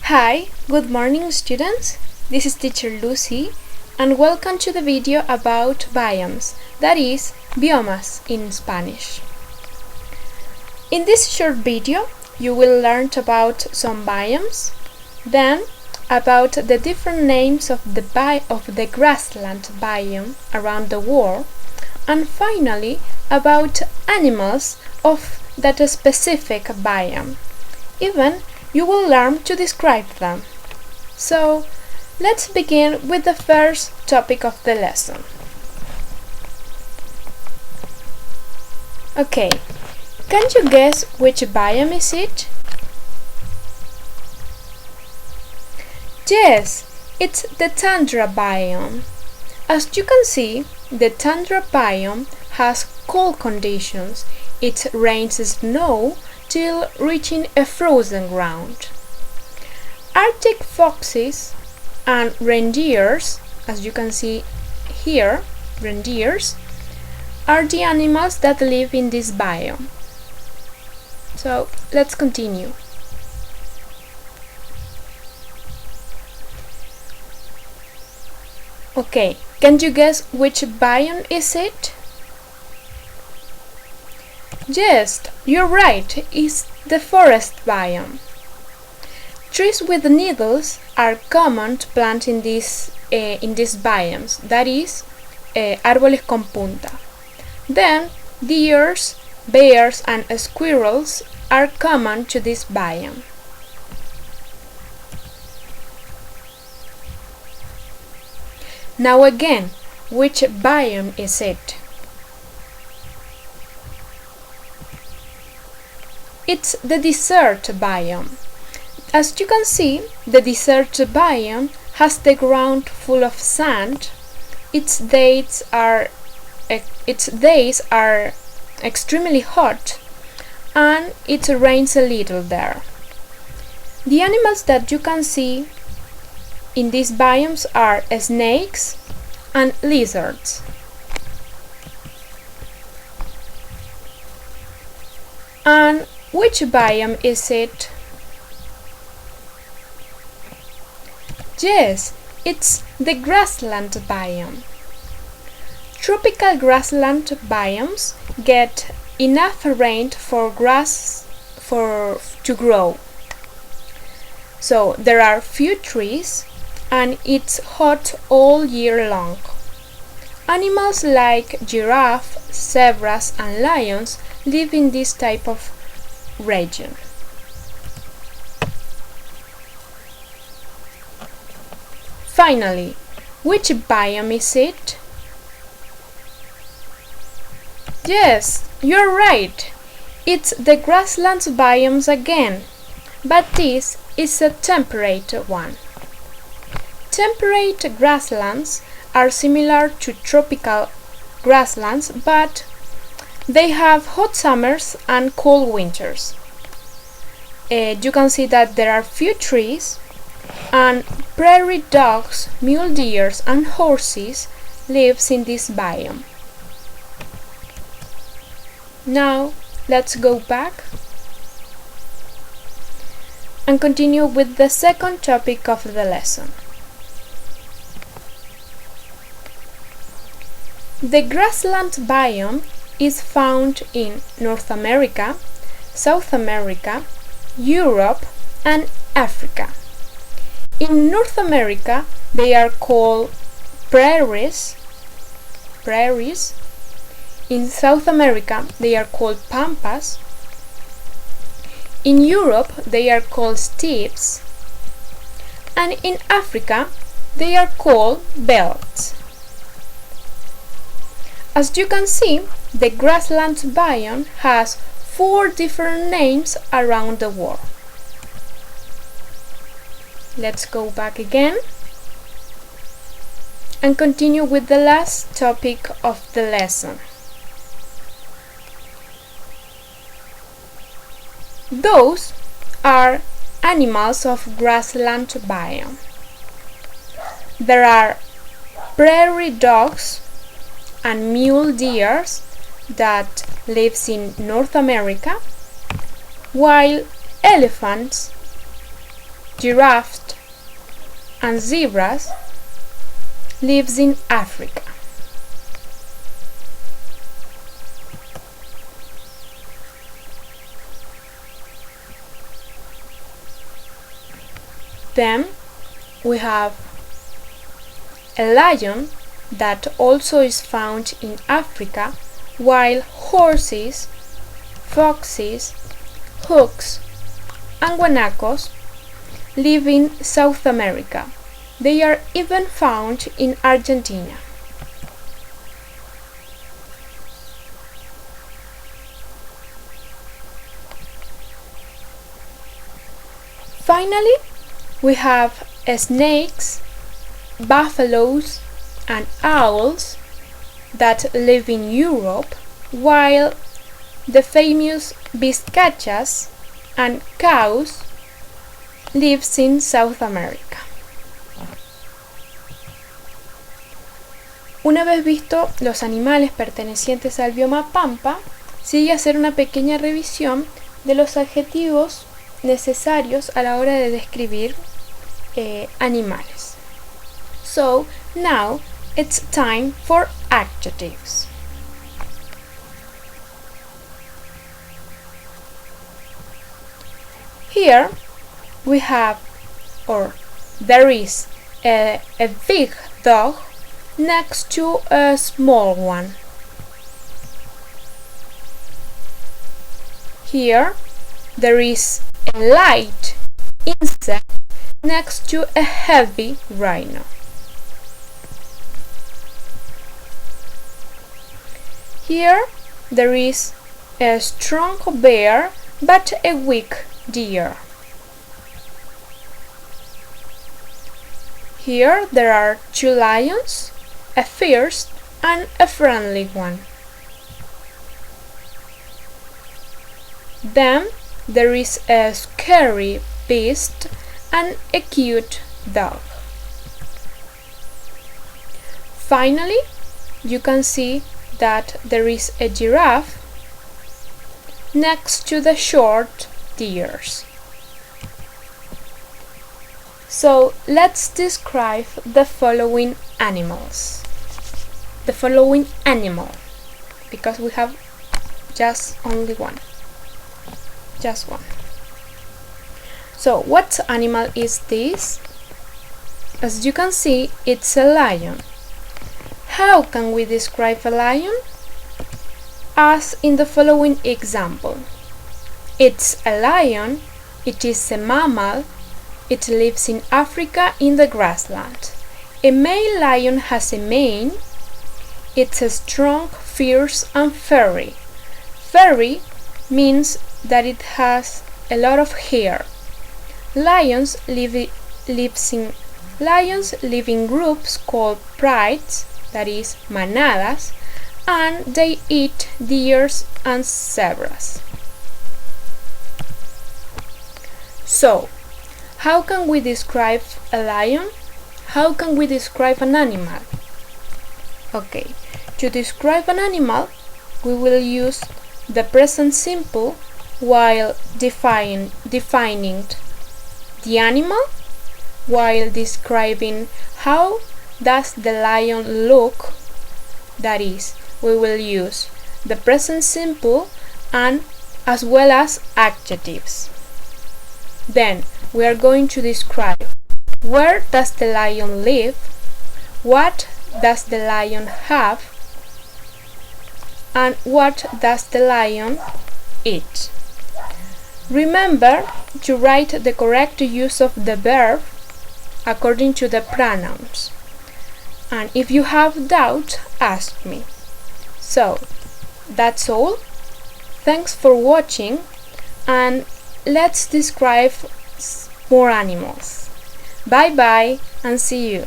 Hi, good morning students. This is teacher Lucy and welcome to the video about biomes, that is, biomas in Spanish. In this short video, you will learn about some biomes, then about the different names of the grassland biome around the world, and finally about animals of that specific biome. Even you will learn to describe them. So, let's begin with the first topic of the lesson. Okay, can you guess which biome is it? Yes, it's the tundra biome. As you can see, the tundra biome has cold conditions. It rains snow till reaching a frozen ground. Arctic foxes and reindeers, as you can see here, reindeers, are the animals that live in this biome. So, let's continue. Okay, can you guess which biome is it? Yes, you're right, it's the forest biome. Trees with needles are common to plant in these biomes, that is, árboles con punta. Then, deers, bears and squirrels are common to this biome. Now again, which biome is it? It's the desert biome. As you can see, the desert biome has the ground full of sand. Its days are extremely hot and it rains a little there. The animals that you can see in these biomes are snakes and lizards. And which biome is it? Yes, it's the grassland biome. Tropical grassland biomes get enough rain for grass to grow. So there are few trees and it's hot all year long. Animals like giraffe, zebras and lions live in this type of region. Finally, which biome is it? Yes, you're right. It's the grasslands biomes again, but this is a temperate one. Temperate grasslands are similar to tropical grasslands, but they have hot summers and cold winters. You can see that there are few trees and prairie dogs, mule deer and horses lives in this biome. Now let's go back and continue with the second topic of the lesson. The grassland biome is found in North America, South America, Europe and Africa. In North America, they are called prairies. In South America, they are called pampas. In Europe, they are called steppes. And in Africa, they are called belts. As you can see, the grassland biome has 4 different names around the world. Let's go back again and continue with the last topic of the lesson. Those are animals of grassland biome. There are prairie dogs and mule deer that lives in North America, while elephants, giraffes, and zebras lives in Africa. Then we have a lion that also is found in Africa, while horses, foxes, hawks, and guanacos live in South America. They are even found in Argentina. Finally, we have snakes, buffaloes, and owls that live in Europe, while the famous vizcachas and cows lives in South America. Una vez visto los animales pertenecientes al bioma Pampa, sigue a hacer una pequeña revisión de los adjetivos necesarios a la hora de describir animales. So, now it's time for adjectives. Here we have, or there is, a big dog next to a small one. Here there is a light insect next to a heavy rhino. Here there is a strong bear but a weak deer. Here there are two lions, a fierce and a friendly one. Then there is a scary beast and a cute dog. Finally, you can see that there is a giraffe next to the short deers. So let's describe the following animals. The following animal, because we have just only one. Just one. So what animal is this? As you can see, it's a lion. How can we describe a lion? As in the following example. It's a lion, it is a mammal, it lives in Africa in the grassland. A male lion has a mane, it's a strong, fierce and furry. Furry means that it has a lot of hair. Lions live in groups called prides, that is, manadas, and they eat deers and zebras. So, how can we describe a lion? How can we describe an animal? Okay, to describe an animal, we will use the present simple while defining the animal, while describing how does the lion look. That is, we will use the present simple and as well as adjectives. Then we are going to describe where does the lion live, what does the lion have, and what does the lion eat. Remember to write the correct use of the verb according to the pronouns. And if you have doubt, ask me. So, that's all. Thanks for watching, and let's describe more animals. Bye bye and see you.